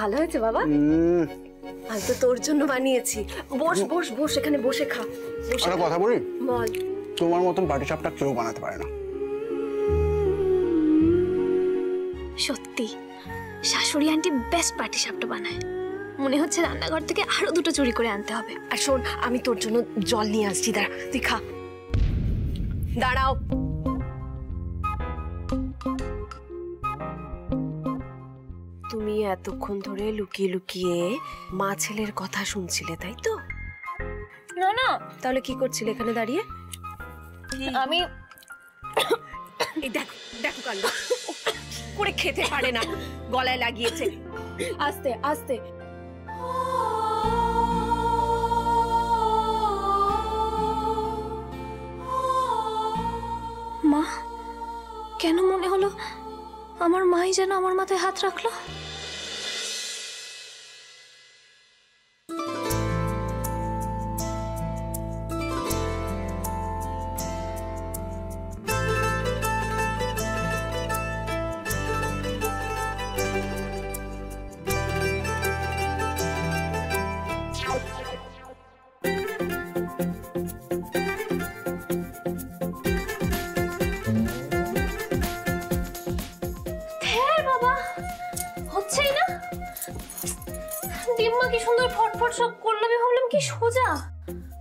ভালো হয়েছে বাবা? আমি তো তোর জন্য বানিয়েছি। বস বস বস, এখানে বসে খা। একটা কথা বলি? বল। তোমার মতন পাটিসাপটা কেউ বানাতে পারে না। সত্যি শাশুড়ি আন্টি বেস্ট পাটিসাপটা বানায়। মনে হচ্ছে রান্নাঘর থেকে আরো দুটো চুরি করে আনতে হবে। আর শোন, আমি তোর জন্য জল নিয়ে আসছি, দাঁড়া, তুই খা। দাঁড়াও। তুমি এতক্ষণ ধরে লুকিয়ে লুকিয়ে মা ছেলের কথা শুনছিলে, তাই তো? না না, তাহলে কি করছিলে এখানে দাঁড়িয়ে? আমি এই দেখো দেখো কাণ্ড, করে খেতে পারে না, গলায় লাগিয়েছে। আস্তে আস্তে। মা, কেন মনে হলো আমার মাই যেন আমার মাথায় হাত রাখলো? ডিম্মা কি সুন্দর ফটফট সব করলো, আমি ভাবলাম কি সোজা,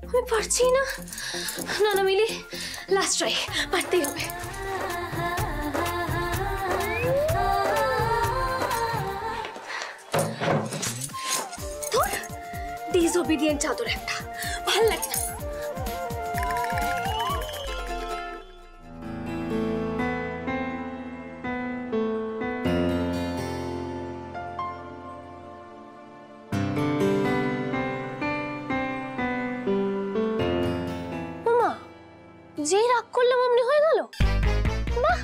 আমি পারছি না। না না মিলি, লাস্ট ট্রাই, পারতেই হবে। তোর ডিসওবিডিয়েন্ট চাদর একটা, ভাল লাগে না। যে রাগ করলাম অমনি হয়ে গেল। বাহ,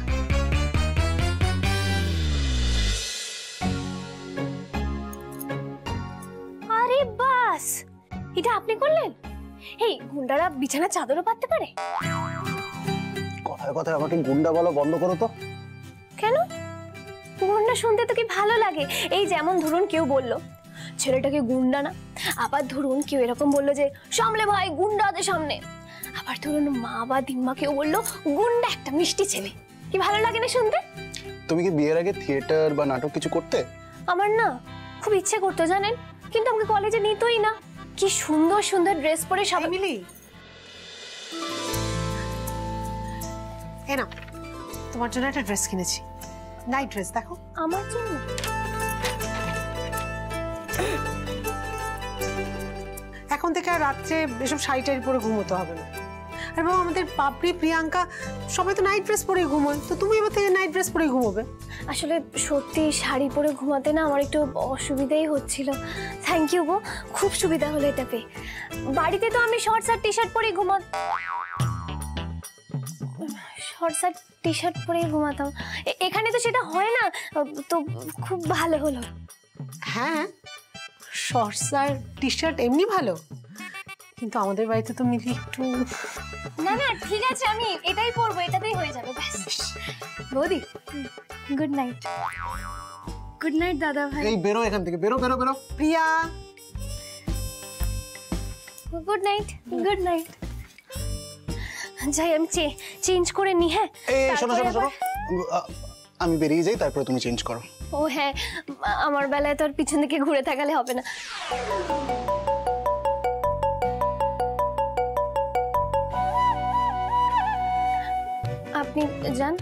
আরে বাস, এটা আপনি করলেন? এই গুন্ডারা বিছানা চাদরও পাততে পারে? কথায় কথায় আমাকে গুন্ডা বলা বন্ধ করো তো। কেন? গুন্ডা শুনতে তো কি ভালো লাগে। এই যেমন ধরুন কেউ বলল ছেলেটাকে গুন্ডা না, আবার ধরুন কেউ এরকম বললো যে সামলে ভাই গুন্ডা আছে সামনে, আবার ধরুন মা বা দিম্মা কেউ বললো গুন্ডা একটা মিষ্টি ছেলে। কি ভালো লাগে না শুনতে? তুমি কি বিয়ের আগে থিয়েটার বা নাটক কিছু করতে? আমার না খুব ইচ্ছে করতো জানেন, কিন্তু আমাকে কলেজে নিতই না। কি সুন্দর সুন্দর ড্রেস পরে সবাই মিলি, এই নাও তোমার জন্য একটা ড্রেস কিনেছি, নাইট ড্রেস। দেখো আমার জন্য। এখন থেকে আর রাত্রে এসব শাড়ি টাড়ি পরে ঘুমোতে হবে না। আর বাবা, আমাদের পাপড়ি, প্রিয়াঙ্কা সবাই তো নাইট ড্রেস পরেই ঘুমোয়, তো তুমি এবার থেকে নাইট ড্রেস পরেই ঘুমোবে। আসলে সত্যি শাড়ি পরে ঘুমাতে না আমার একটু অসুবিধাই হচ্ছিল। থ্যাংক ইউ গো, খুব সুবিধা হলো এটা পেয়ে। বাড়িতে তো আমি শর্টস আর টি শার্ট পরেই ঘুমাতাম। এখানে তো সেটা হয় না, তো খুব ভালো হলো। হ্যাঁ, শর্টস আর টি শার্ট এমনি ভালো, কিন্তু আমাদের বাড়িতে তো মিলি একটু। না না ঠিক আছে, আমি এটাই পরবো, এটাতেই হয়ে যাবে ব্যাস। বৌদি, গুড নাইট। গুড নাইট দাদা ভাই। এই বেরো এখান থেকে, বেরো বেরো বেরো। প্রিয়া, গুড নাইট। Good night. যাই আমি চেঞ্জ করে নি। হ্যাঁ শোনো শোনো শোনো, আমি বেরিয়ে যাই, তারপরে তুমি চেঞ্জ করো। ও হ্যাঁ, আমার বেলায় তো আর পিছন দিকে ঘুরে থাকালে হবে না। আপনি যান।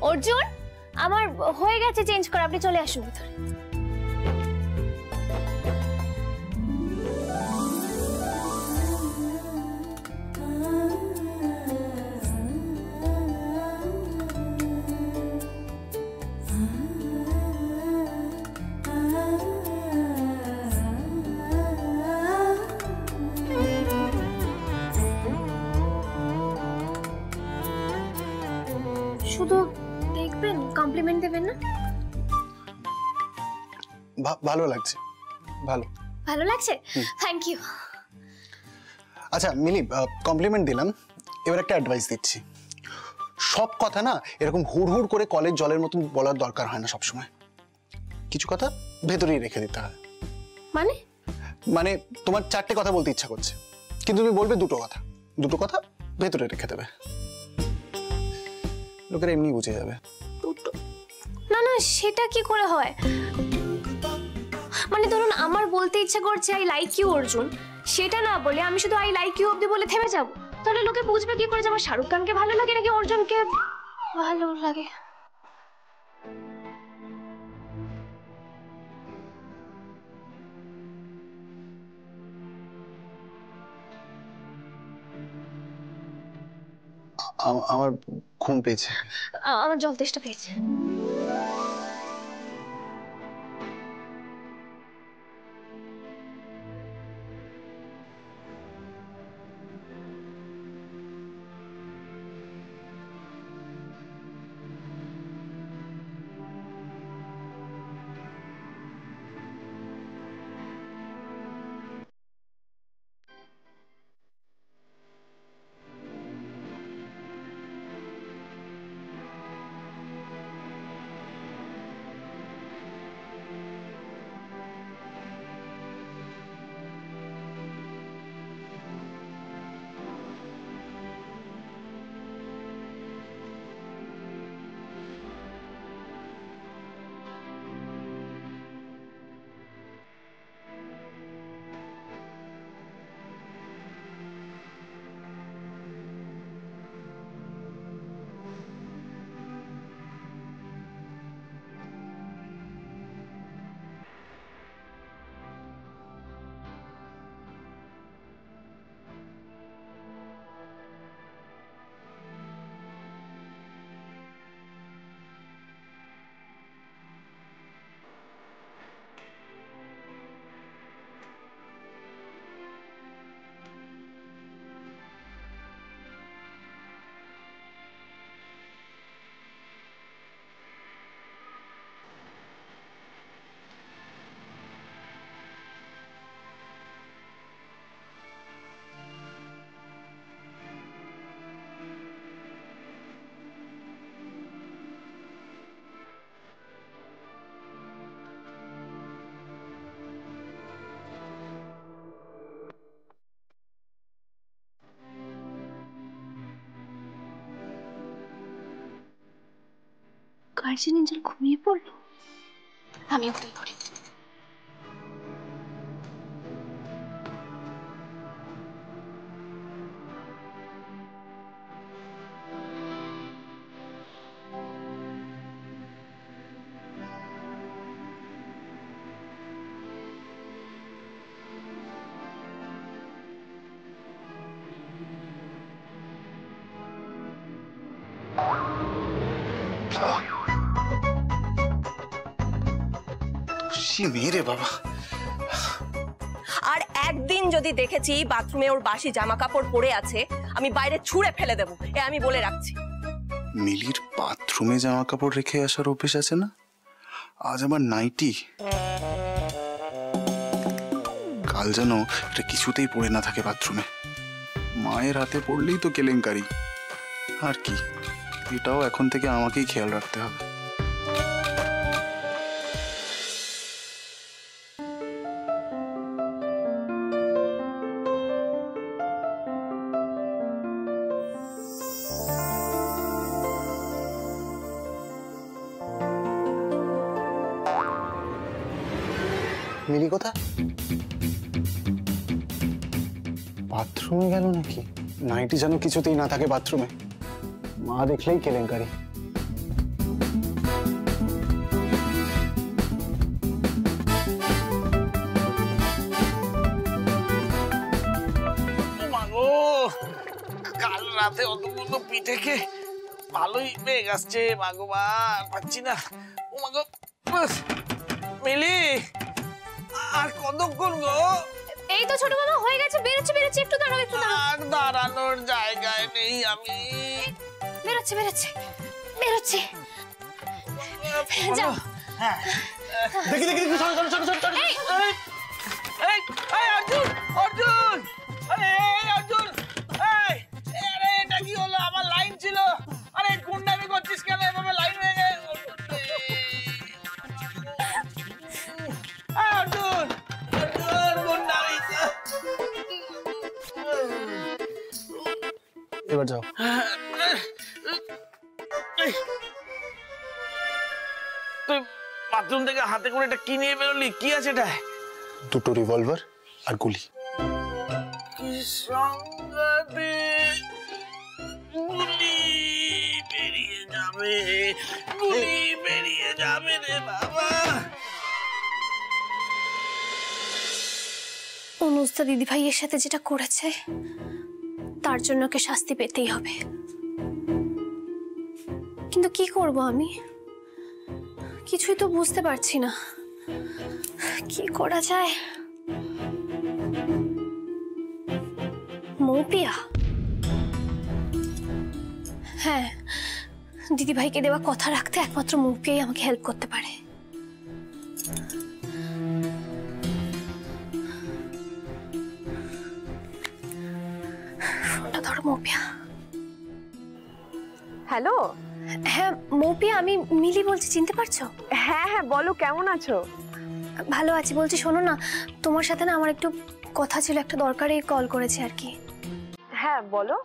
অর্জুন, আমার হয়ে গেছে চেঞ্জ করা, আপনি চলে আসুন ভিতরে। শুধু দেখবেন, কমপ্লিমেন্ট দেবেন না? ভালো লাগছে, ভালো ভালো লাগছে, থ্যাংক ইউ। আচ্ছা মিলি, কমপ্লিমেন্ট দিলাম, এবার একটা অ্যাডভাইস দিচ্ছি। সব কথা না এরকম হুড় করে কলের জলের মতন বলার দরকার হয় না সবসময়। কিছু কথা ভেতরেই রেখে দিতে হয়। মানে? মানে তোমার 4টে কথা বলতে ইচ্ছা করছে, কিন্তু তুমি বলবে দুটো কথা ভেতরে রেখে দেবে, লোকেরা এমনি বুঝে যাবে। না না, সেটা কি করে হয়? মানে ধরুন আমার বলতে ইচ্ছা করছে আই লাইক ইউ অর্জুন, সেটা না বলে আমি শুধু আই লাইক ইউ অব্দি বলে থেমে যাব, তাহলে লোকে বুঝবে কি করে যে আমার শাহরুখ খানকে ভালো লাগে নাকি অর্জুনকে ভালো লাগে? আমার ঘুম পেয়েছে। আমার জল তেষ্টা পেয়েছে। গার্জিয়ান এঞ্জেল ঘুমিয়ে পড়লো, আমিও ঘুমিয়ে পড়ি। মেরে বাবা। আর একদিন যদি দেখেছি বাথরুমে ওর বাসি জামা কাপড় পরে আছে, আমি বাইরে ছুঁড়ে ফেলে দেবো, এ আমি বলে রাখছি। মিলির বাথরুমে জামা কাপড় রেখে আসার অভ্যেস আছে না? আজ আমার নাইটি, কাল যেন এটা কিছুতেই পড়ে না থাকে বাথরুমে। মায়ের হাতে পড়লেই তো কেলেঙ্কারি। আর কি, এটাও এখন থেকে আমাকেই খেয়াল রাখতে হবে। মিলি কোথায়? বাথরুমে গেল নাকি? নাইটি যেন কিছুতেই না থাকে বাথরুমে, মা দেখলেই কেলেঙ্কারি। কাল রাতে অতগুলো পিঠে খেয়ে ভালোই বেগ আসছে, মাগো মা পাচ্ছি না। ও মাগো মিলি, আর কতক্ষণ গো? এই তো ছোট মামা হয়ে গেছে, বেরোচ্ছি, একটু দাঁড়াও, একটু দাঁড়াও। আর দাঁড়ানোর জায়গায় নেই আমি। বেরোচ্ছে। বেরোচ্ছি। যাও। দেখি দেখি দেখি, সরো সরো সরো সরো সরো। এই এই অর্জুন অর্জুন, আরে এই অর্জুন, এই আরে এটা কি হলো? আমার লাইন ছিল। আরে গুন্ডামি করছিস কেন এভাবে? লাইন হয়ে গেল। অর্জুন অর্জুন, গুন্ডামি। এবার যাও। তুই বাথরুম থেকে হাতে করে এটা কি নিয়ে বেরোলি? কি আছে এটা? দুটো রিভলভার আর গুলি। কি সংগতি, গুলি বেরিয়ে যাবে, গুলি বেরিয়ে যাবে রে বাবা। অনুজদা দিদি ভাইয়ের সাথে যেটা করেছে তার জন্য ওকে শাস্তি পেতেই হবে। কিন্তু কি করব আমি? কিছুই তো বুঝতে পারছি না কি করা যায়। মৌপিয়া, হ্যাঁ, দিদি ভাইকে দেওয়া কথা রাখতে একমাত্র মৌপিয়াই আমাকে হেল্প করতে পারে। ফোনটা ধরো মৌপিয়া। হ্যালো। হ্যাঁ মৌপিয়া, আমি মিলি বলছি, চিনতে পারছো? হ্যাঁ হ্যাঁ, বলো কেমন আছো? ভালো আছি। বলছি শোনো না, তোমার সাথে না আমার একটু কথা ছিল, একটা দরকারি কল করেছে আর কি। হ্যাঁ বলো।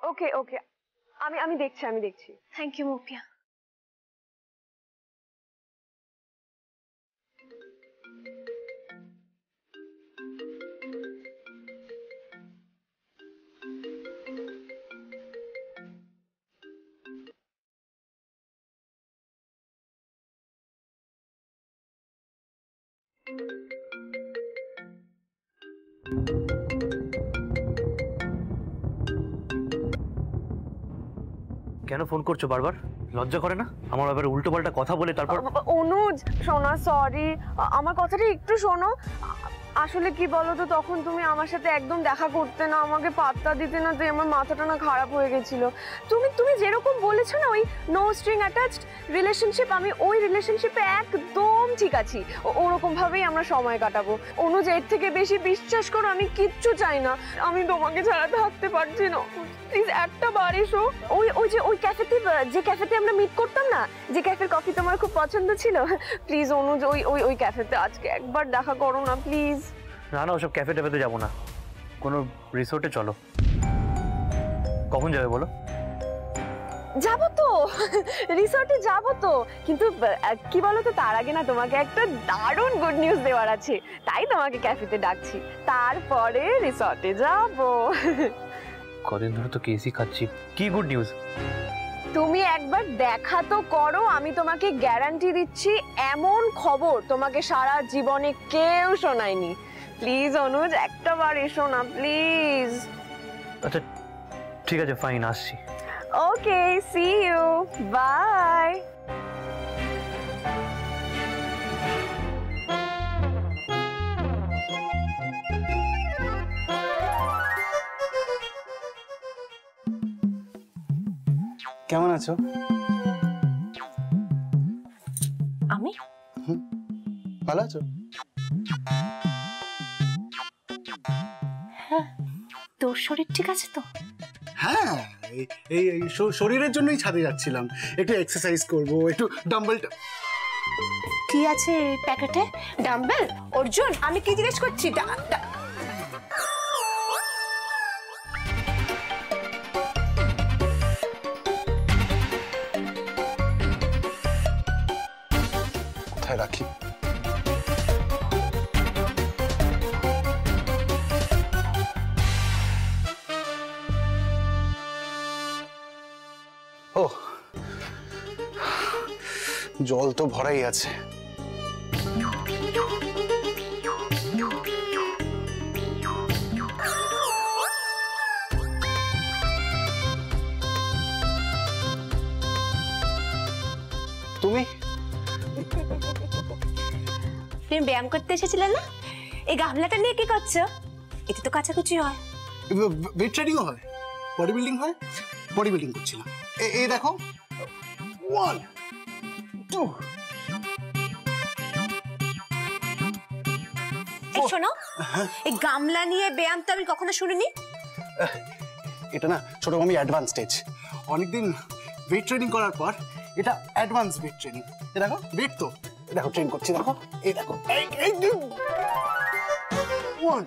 ওকে ওকে, আমি দেখছি। Thank you Moupiya. কেন ফোন করছো বারবার? লজ্জা করে না আমার ব্যাপারে উল্টো পাল্টা কথা বলে? তারপর অনুজ শোনা, সরি, আমার কথাটা একটু শোনো। আসলে কি বলো তো, তখন তুমি আমার সাথে একদম দেখা করতে না, আমাকে পাত্তা দিতে না, তাই আমার মাথাটা না খারাপ হয়ে গেছিল। তুমি যেরকম বলেছো না, ওই নো স্ট্রিং অ্যাটাচড রিলেশনশিপ, আমি ওই রিলেশনশিপে একদম ঠিক আছি। ওরকম ভাবেই আমরা সময় কাটাবো। অনুজ, এর থেকে বেশি বিশ্বাস করো, আমি কিচ্ছু চাই না। আমি তোমাকে ছাড়া থাকতে পারছি না। প্লিজ একটা বার এসো। ওই ক্যাফেতে আমরা মিট করতাম না, যে ক্যাফের কফি তোমার খুব পছন্দ ছিল, প্লিজ অনুজ ওই ক্যাফেতে আজকে একবার দেখা করো না প্লিজ। না না, ওসব ক্যাফে ট্যাফেতে যাবো না, কোনো রিসোর্টে চলো। কখন যাবে বলো? যাবো তো, রিসোর্টে যাবো তো, কিন্তু কি বলো তো, তার আগে না তোমাকে একটা দারুণ গুড নিউজ দেওয়ার আছে, তাই তোমাকে ক্যাফেতে ডাকছি, তারপরে রিসোর্টে যাবো। কদিন ধরে তো কেসই খাচ্ছি, কি গুড নিউজ? তুমি একবার দেখা তো করো, আমি তোমাকে গ্যারান্টি দিচ্ছি এমন খবর তোমাকে সারা জীবনে কেউ শোনায়নি। প্লিজ অনুজ, একটা বার এসো না প্লিজ। আচ্ছা ঠিক আছে, ফাইন, আসছি। ওকে, সি ইউ, বাই। কেমন আছো? আমি ভালো আছো? তোর শরীর ঠিক আছে তো? হ্যাঁ, এই শরীরের জন্যই ছাদে যাচ্ছিলাম, একটু এক্সারসাইজ করব, একটু ডাম্বেল। কি আছে প্যাকেটে? ডাম্বেল? অর্জুন, আমি কি জিজ্ঞেস করছি? কোথায় রাখি? ও, জল তো ভরাই আছে। তুমি তুমি ব্যায়াম করতে এসেছিলে না? এই গামলাটা নিয়ে কি করছো? এটা তো কাচাকুচি হয়। ওয়েট ট্রেনিংও হয়, বডি বিল্ডিং হয়। বডি বিল্ডিং করছিলাম। এই দেখো 1 2। এই শোনো, এই গামলা নিয়ে ব্যায়াম তো আমি কখনো শুনিনি। এটা না ছোট মামি অ্যাডভান্স স্টেজ। অনেকদিন ওয়েট ট্রেনিং করার পর এটা অ্যাডভান্স ওয়েট ট্রেনিং। এ দেখো ওয়েট তো দেখো ট্রেন করছি, দেখো এই দেখো 1 4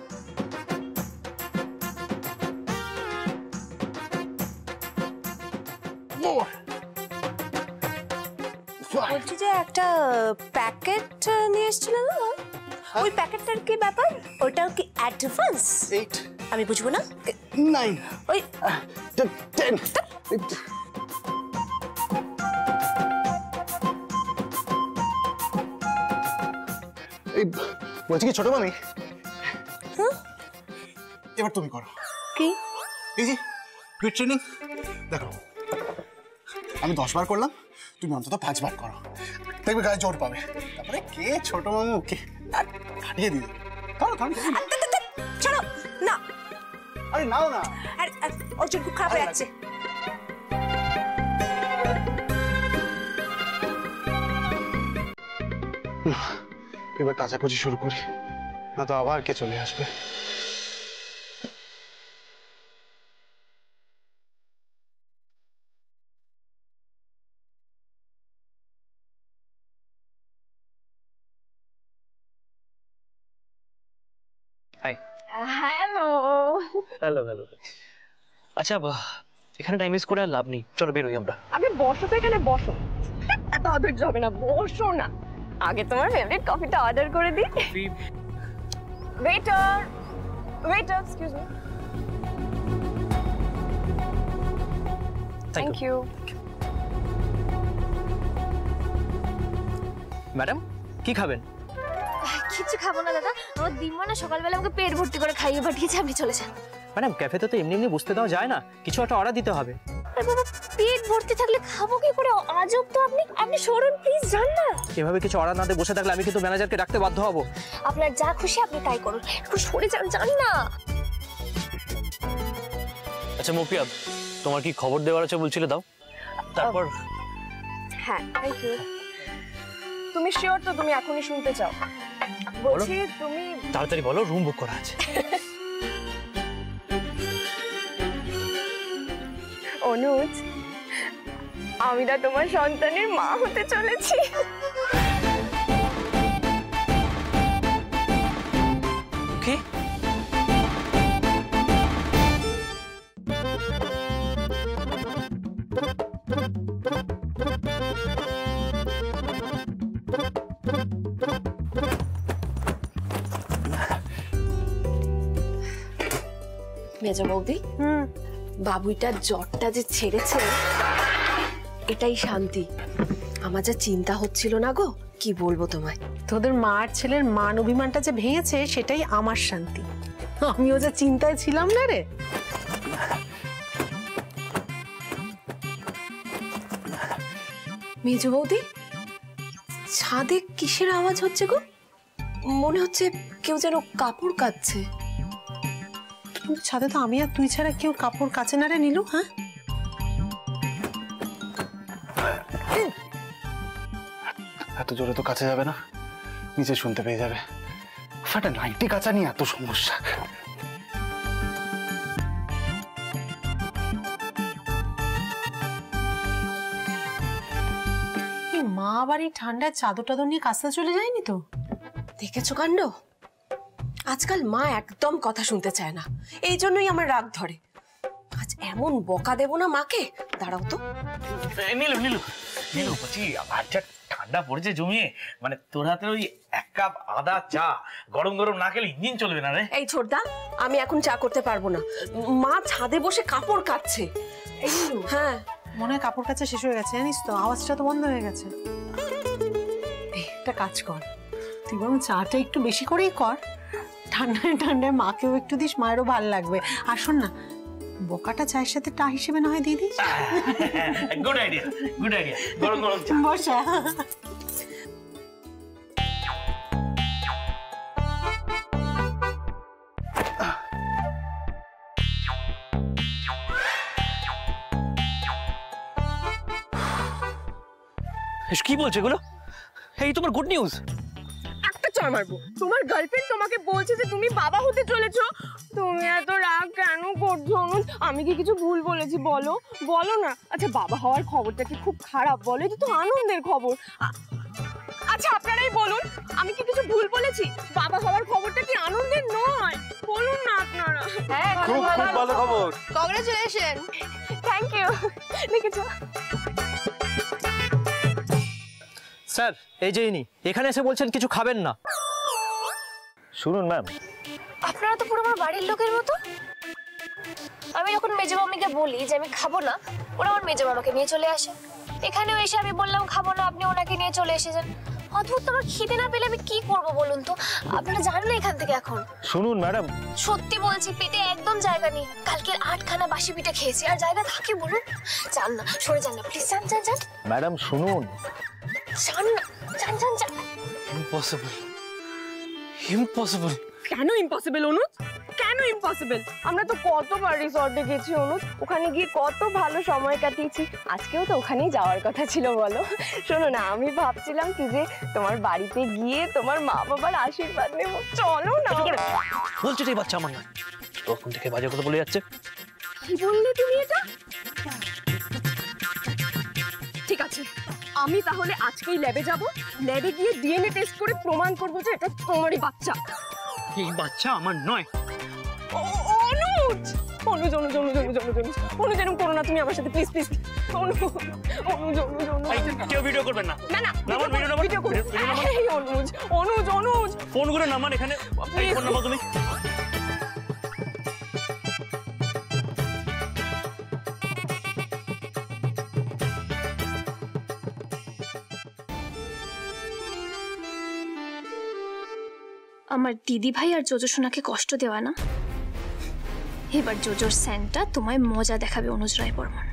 5 বলছি যে একটা প্যাকেট নিয়ে এসেছিল না, ওই প্যাকেটটার কি ব্যাপার? ওটাও কি অ্যাডভান্স? 8 আমি বুঝবো না। 9 ওই 10। এই বলছি কি ছোট মামি, এবার তুমি করো। কি? এই যে ওয়েট ট্রেনিং দেখো, আমি 10 বার করলাম, তুমি অন্তত 5 বার করো, দেখবে গায়ে জোর পাবে। তারপরে কে ছোট মামু কে হারিয়ে দিবে। ধরো ধরো। চলো না, আরে নাও না, আর অর্জুন খুব খারাপ হয়ে যাচ্ছে। এবার কাচাকুচি শুরু করি, না তো আবার কে চলে আসবে। হাই। হ্যালো। Hello hello. আচ্ছা এখানে টাইম ওয়েস্ট করে আর লাভ নেই, চলো বেরোই আমরা। আগে বসো তো, এখানে বসো। এত অধৈর্য হবে না, বসো না। আগে তোমার ফেভারিট কফিটা অর্ডার করে দিই। Waiter, waiter, excuse me. Thank you. Madam কি খাবেন? কিছু খাবো না দাদা, আমার দিম্মা না সকালবেলা আমাকে পেট ভর্তি করে খাইয়ে পাঠিয়েছে, আপনি চলে যান। ম্যাডাম ক্যাফেতে তো এমনি এমনি বসতে দেওয়া যায় না, কিছু একটা অর্ডার দিতে হবে। আরে বাবা, পেট ভর্তি থাকলে খাবো কি করে? আজব তো। আপনি সরুন প্লিজ, যান না। এভাবে কিছু অর্ডার না দিয়ে বসে থাকলে আমি কিন্তু ম্যানেজারকে ডাকতে বাধ্য হব। আপনার যা খুশি আপনি তাই করুন, একটু সরে যান, যান না। আচ্ছা মুফিয়া, তোমার কি খবর দেওয়ার আছে বলছিলে, দাও। তারপর হ্যাঁ, থ্যাংক ইউ। তুমি শিওর তো তুমি এখনই শুনতে চাও? বলছি তুমি তাড়াতাড়ি বলো, রুম বুক করা আছে। অনুজ, আমি না তোমার সন্তানের মা হতে চলেছি। কি? মেজো বৌদি, বাবুইটার জ্বরটা যে ছেড়েছে এটাই শান্তি। আমার যা চিন্তা হচ্ছিল না গো, কি বলবো তোমায়। তোদের মার ছেলের মান অভিমানটা যে ভেঙেছে সেটাই আমার শান্তি। আমিও যে চিন্তায় ছিলাম না রে। মেজো বৌদি, ছাদে কিসের আওয়াজ হচ্ছে গো? মনে হচ্ছে কেউ যেন কাপড় কাচ্ছে। কিন্তু ছাদে তো আমি আর তুই ছাড়া কেউ কাপড় কাচে না রে নীলু। হ্যাঁ, এত জোরে তো কাছে যাবে না, নিচে শুনতে পেয়ে যাবে। ফাটা নাইটি কাঁচা নিয়ে এত সমস্যা। মা আবার এই ঠান্ডায় চাদর টাদর নিয়ে কাজটা চলে যায়নি তো? দেখেছো কাণ্ড, আজকাল মা একদম কথা শুনতে চায় না, এই জন্যই আমার রাগ ধরে। আজ এমন বকা দেবো না মাকে, দাঁড়াও তো। নীলু নীলু নীলু, বলছি আমার যা ঠান্ডা পড়েছে জমিয়ে, মানে তোর হাতে ওই 1 কাপ আদা চা গরম গরম না খেলে ইঞ্জিন চলবে না রে। এই ছোটদা, আমি এখন চা করতে পারবো না, মা ছাদে বসে কাপড় কাচ্ছে। হ্যাঁ, মনে হয় কাপড় কাচা শেষ হয়ে গেছে, জানিস তো, আওয়াজটা তো বন্ধ হয়ে গেছে। একটা কাজ কর, তুই বরং চাটা একটু বেশি করেই কর, ঠান্ডায় ঠান্ডায় মাকেও একটু দিস, মায়েরও ভালো লাগবে। আর শোন না, বোকাটা চায়ের সাথে টা হিসেবে না হয় দিয়ে this. Good idea, good idea. গরম গরম চা। বসা। কি বলছো এগুলো? এই তোমার গুড নিউজ। একটা চড় মারবো। তোমার গার্লফ্রেন্ড তোমাকে বলছে যে তুমি বাবা হতে চলেছো। তুমি এত রাগ কেন করছো অনুজ? আমি কি কিছু ভুল বলেছি বলো? বলো না। আচ্ছা বাবা হওয়ার খবরটা কি খুব খারাপ? বলো, এটা তো আনন্দের খবর। আচ্ছা আপনারাই বলুন, আমি কি কিছু ভুল বলেছি? বাবা হওয়ার খবরটা কি আনন্দের নয়? বলুন না আপনারা। হ্যাঁ, খুব ভালো খবর। কংগ্রেচুলেশন। Thank you. দেখেছো? স্যার এই যে ইনি এখানে এসে বলছেন কিছু খাবেন না। শুনুন ম্যাম, আপনারা তো পুরো আমার বাড়ির লোকের মতো। আমি যখন মেজো মামিকে বলি যে আমি খাবো না, ওরা আমার মেজো মামাকে নিয়ে চলে আসে। এখানেও এসে আমি বললাম খাবো না, আপনি ওনাকে নিয়ে চলে এসেছেন। অদ্ভুত, আমার খিদে না পেলে আমি কি করব বলুন তো? আপনারা যান না এখান থেকে এখন। শুনুন ম্যাডাম, সত্যি বলছি, পেটে একদম জায়গা নেই। কালকের 8খানা বাসি পিঠে খেয়েছি, আর জায়গা থাকে বলুন? যান না, সরে যান না প্লিজ, যান যান যান ম্যাডাম শুনুন। যান না, যান যান যান। Impossible, impossible. কেন ইম্পসিবল অনুজ? কেন ইম্পসিবল? আমরা তো কতবার রিসর্টে গেছি অনুজ, ওখানে গিয়ে কত ভালো সময় কাটিয়েছি। আজকেও তো ওখানেই যাওয়ার কথা ছিল বলো। শোনো না, আমি ভাবছিলাম কি যে তোমার বাড়িতে গিয়ে তোমার মা বাবার আশীর্বাদ নেব। চলো না। বলছো যে এই বাচ্চা আমার নয়, তখন থেকে বাজে কথা বলে যাচ্ছে। কি বললে তুমি এটা? ঠিক আছে, আমি তাহলে আজকেই ল্যাবে যাব। ল্যাবে গিয়ে ডিএনএ টেস্ট করে প্রমাণ করব যে এটা তোমারই বাচ্চা। এই বাচ্চা আমার নয়। অনুজ, অনুজ, অনুজ, অনুজ, অনুজ, অনুজ, অনুজ, অনুজ, এরকম করো না তুমি আমার সাথে, প্লিজ প্লিজ। অনুজ, অনুজ, অনুজ, অনুজ। কেউ ভিডিও করবেন না। না না, নামান, ভিডিও নামান, ভিডিও করো। ভিডিও নামান। এই অনুজ, অনুজ, অনুজ। ফোন করে নামান এখানে। এই ফোন নামাও তুমি। আমার দিদি ভাই আর জোজো সোনাকে কষ্ট দেওয়া না, এবার জোজোর স্যান্টা তোমায় মজা দেখাবে অনুজ রায় বর্মন।